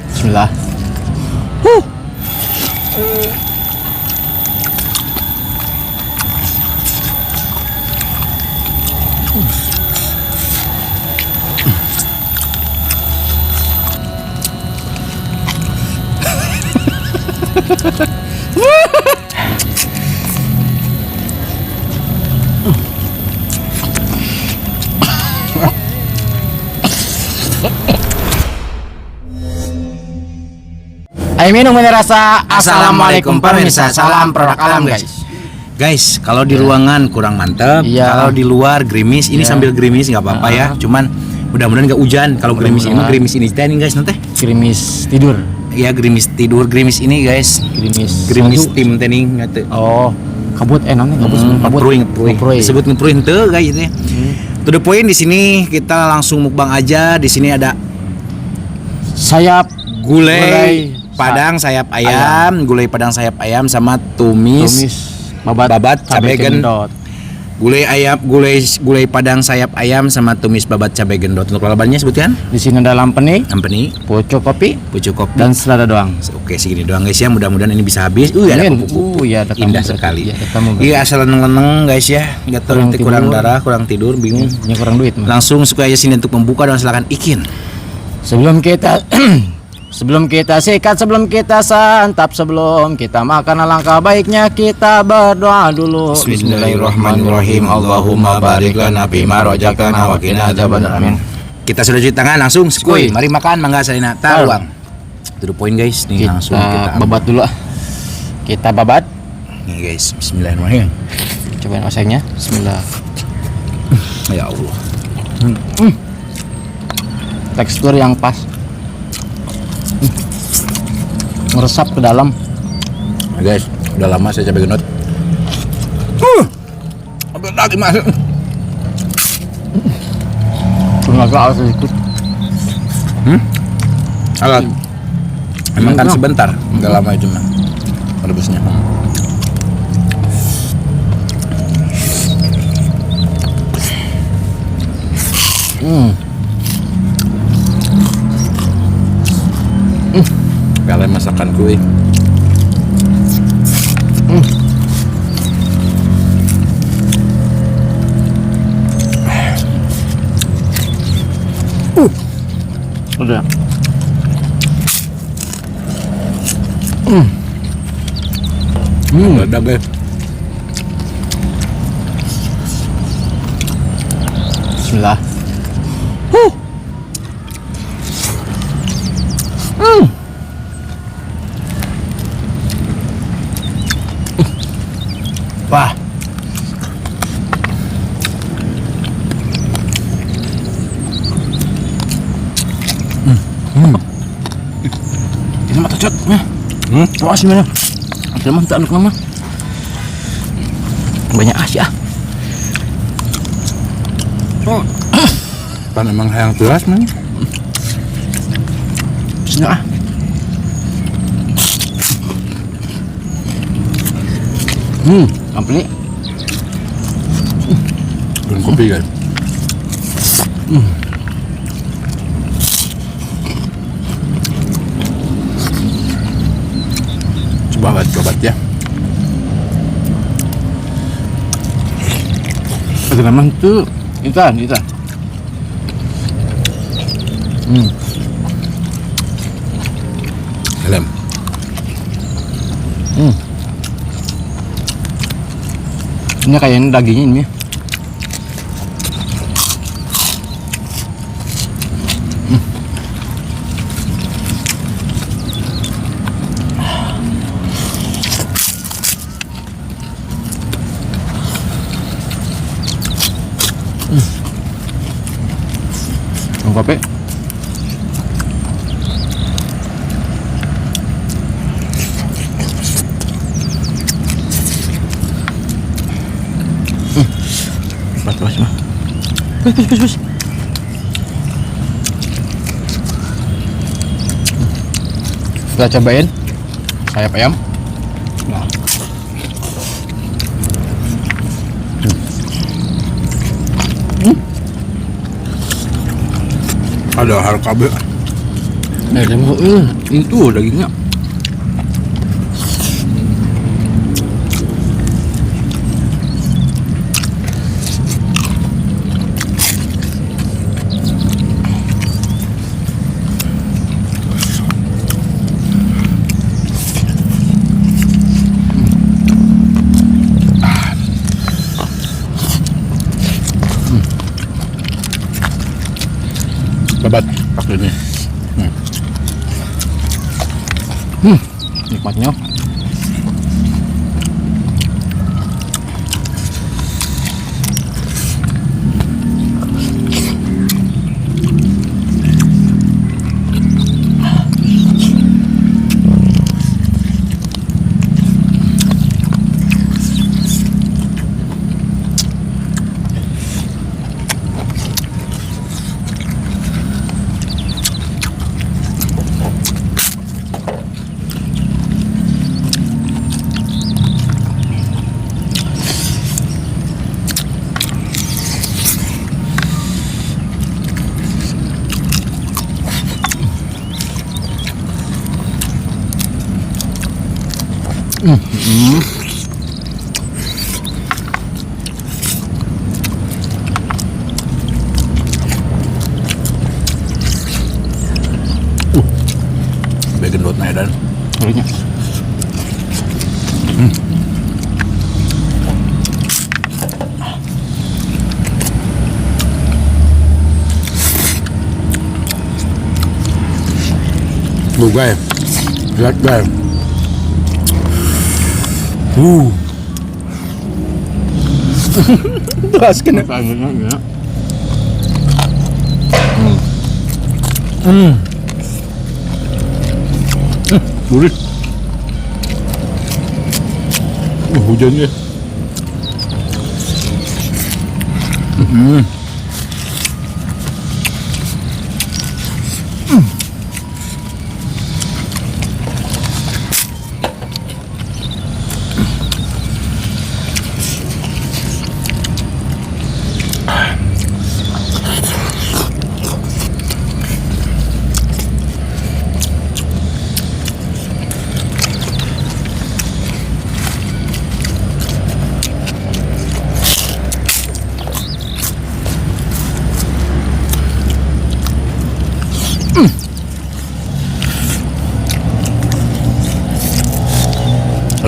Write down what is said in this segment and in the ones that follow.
Bismillah. Ayo minum ini rasa. Assalamualaikum pemirsa, salam produk alam guys. Guys, kalau di ruangan kurang mantep, Iya. kalau di luar gerimis, ini Iya. sambil gerimis nggak apa-apa ya. Cuman mudah-mudahan nggak hujan. Kalau gerimis ini, Mudah-mudahan. gerimis ini teh nih guys nanti. Gerimis tidur. Ya gerimis tidur, gerimis ini guys. Gerimis salju. tim teh nih ngate. Oh, kabut namanya kabut. Ngepruing. Ngepruing. Disebut ngepruing teh guys ini. To the point di sini kita langsung mukbang aja. Di sini ada Sayap gulai padang sayap ayam, gulai padang sayap ayam sama tumis babat cabai gendot. Gulai ayam, gulai padang sayap ayam sama tumis babat cabai gendot. Untuk lalabannya sebutkan? Di sini ada lampeni, Ampeni, pucuk kopi, pucuk kopi. dan selada doang. Oke, segini doang guys ya. Mudah-mudahan ini bisa habis. Ada Amin. kupu-kupu. Ya, ada Indah kamu sekali. berarti. Ya, ada kamu berarti. Iya, asal leneng-leneng guys ya. Gatel Kurang nanti kurang tidur. darah, kurang tidur, bingung. Ini kurang duit, Mas. Langsung suka aja sini untuk membuka dan silakan ikin. Sebelum kita sebelum kita sikat, sebelum kita santap, sebelum kita makan, alangkah baiknya kita berdoa dulu. Bismillahirrahmanirrahim. Allahumma barik lana fima razaqtana wa qina adzabannar. Amin. Kita sudah cuci tangan langsung Skuy. skuy. Mari makan mangga salina taruang. To the point guys, nih langsung kita babat dulu. Kita babat. Nih guys, bismillahirrahmanirrahim. Cobain osengnya. Bismillah. Ya Allah. Tekstur yang pas. Meresap ke dalam. Nah, guys, udah lama saya cabai gendot. Ambil lagi masuk. Agak sedikit. Alat. Emang kan sebentar, enggak lama itu mah. Rebusnya. Kalian masakan kue. Udah. Ada guys. Bismillah. Wah. Ini mah cocok. Wah, sih mana? Ada mah tak anu mah. Banyak Asia. Kan emang yang jelas man. Bismillah. Ampli. Belum kopi guys. Coba ya. Ada memang tuh ikan. Dalam. Ini kayaknya dagingnya ini. Kopi. Pas mah. Bus. Kita cobain sayap ayam. Nah. Ada harga KB. Itu dagingnya. Babat pakai ini. Nikmatnya. Bagian dot dan. Kulitnya. Tuh guys, lihat guys. Terus kena. Gurih. Hujannya.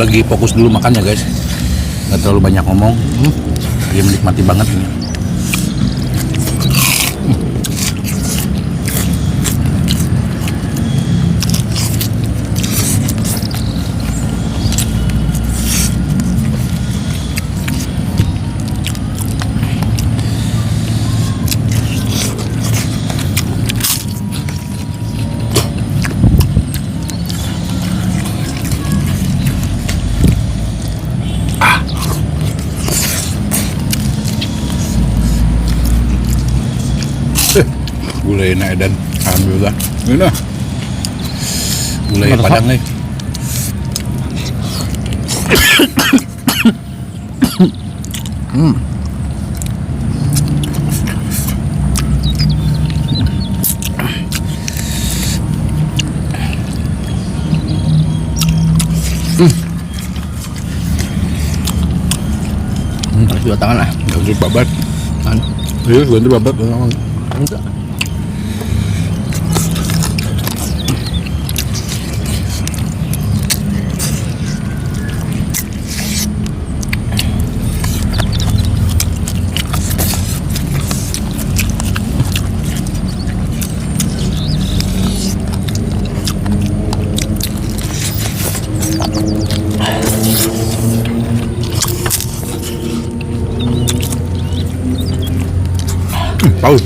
Lagi fokus dulu makannya guys, nggak terlalu banyak ngomong. Dia menikmati banget ini. Gulai enak dan alhamdulillah. Ini gulai Padang nih. Harus dua tangan lah. Ganti babat. Iya, ganti babat. Enggak. Tahu.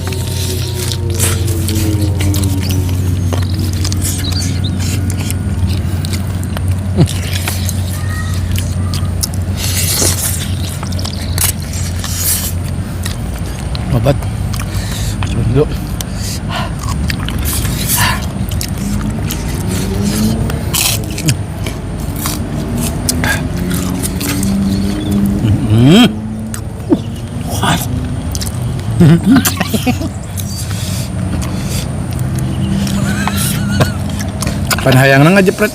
Obat. Duduk. Pan hayangna ngajepret.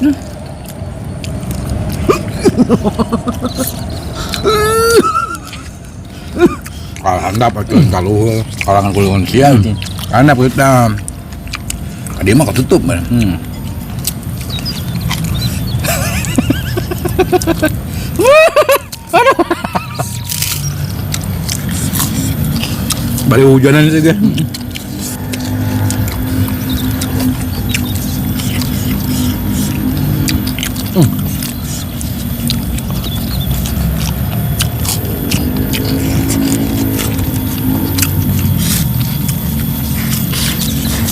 Handap atuh kaluhur kalangan kulungan sia. Karena kita dia mah ketutup man. Balik hujanan sih dia.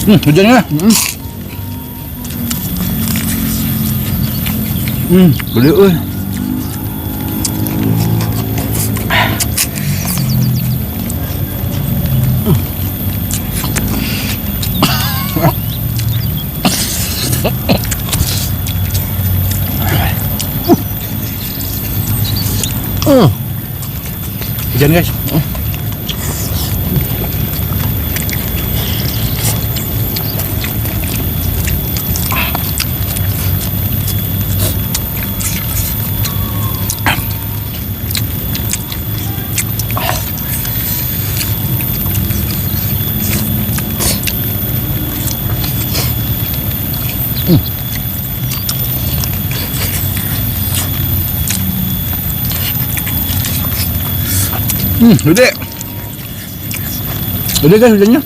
Hujannya. Gede euy. Hujan guys. Gede. Gede guys hujannya.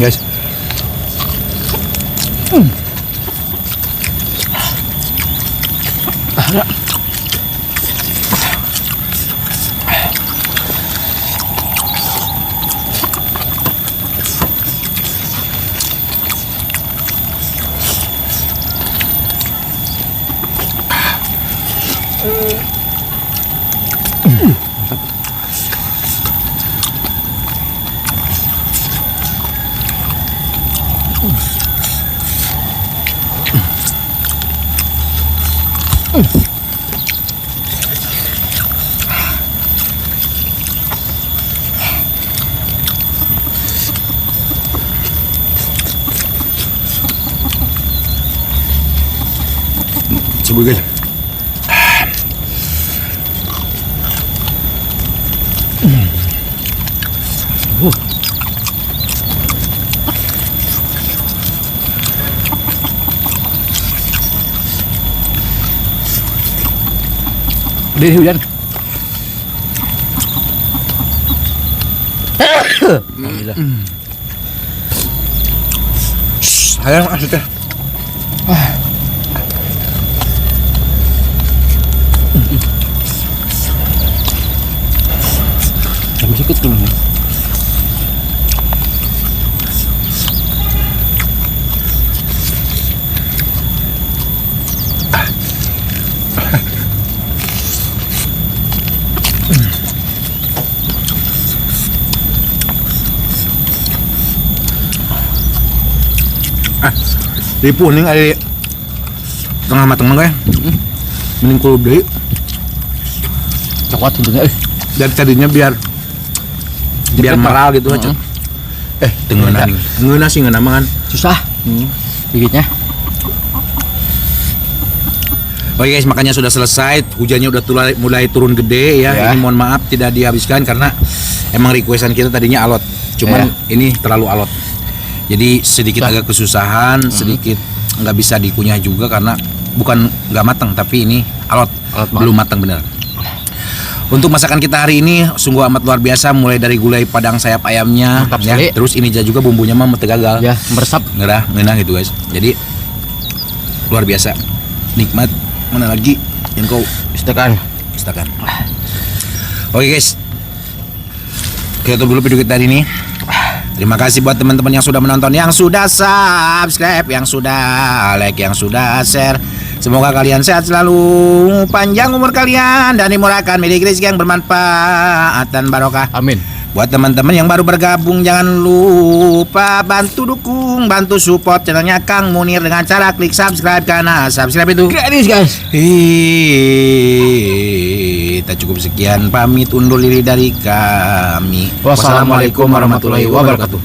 Guys. Coba guys. Đi hujan. Alhamdulillah. Hayang asik. Kami sikit dulu ya. Di puning ada tengah mateng mah mending kulo deui Coklat tentunya. dari tadinya biar meral gitu aja. Tengeuna nih. Ngeuna sih ngeuna mah kan Susah. Gigitnya. Oke guys, makanya sudah selesai. Hujannya udah mulai turun gede ya. Ini mohon maaf tidak dihabiskan karena emang requestan kita tadinya alot. Cuman ini terlalu alot. Jadi sedikit agak kesusahan, sedikit nggak bisa dikunyah juga karena bukan nggak matang tapi ini alot belum matang benar. Untuk masakan kita hari ini sungguh amat luar biasa, mulai dari gulai padang sayap ayamnya Mantap ya. sekali. Terus ini juga bumbunya mah gagal. Ya, meresap. Ngerah gitu guys. Jadi luar biasa. Nikmat. Mana lagi yang kau Istakan. Oke guys. Kita tutup dulu video kita hari ini. Terima kasih buat teman-teman yang sudah menonton, yang sudah subscribe, yang sudah like, yang sudah share. Semoga kalian sehat selalu, panjang umur kalian, dan dimurahkan rezeki yang bermanfaat dan barokah. Amin. Buat teman-teman yang baru bergabung, jangan lupa bantu dukung, bantu support channelnya Kang Munir dengan cara klik subscribe, karena subscribe itu Gratis guys. Kita cukup sekian, pamit undur diri dari kami. Wassalamualaikum warahmatullahi wabarakatuh.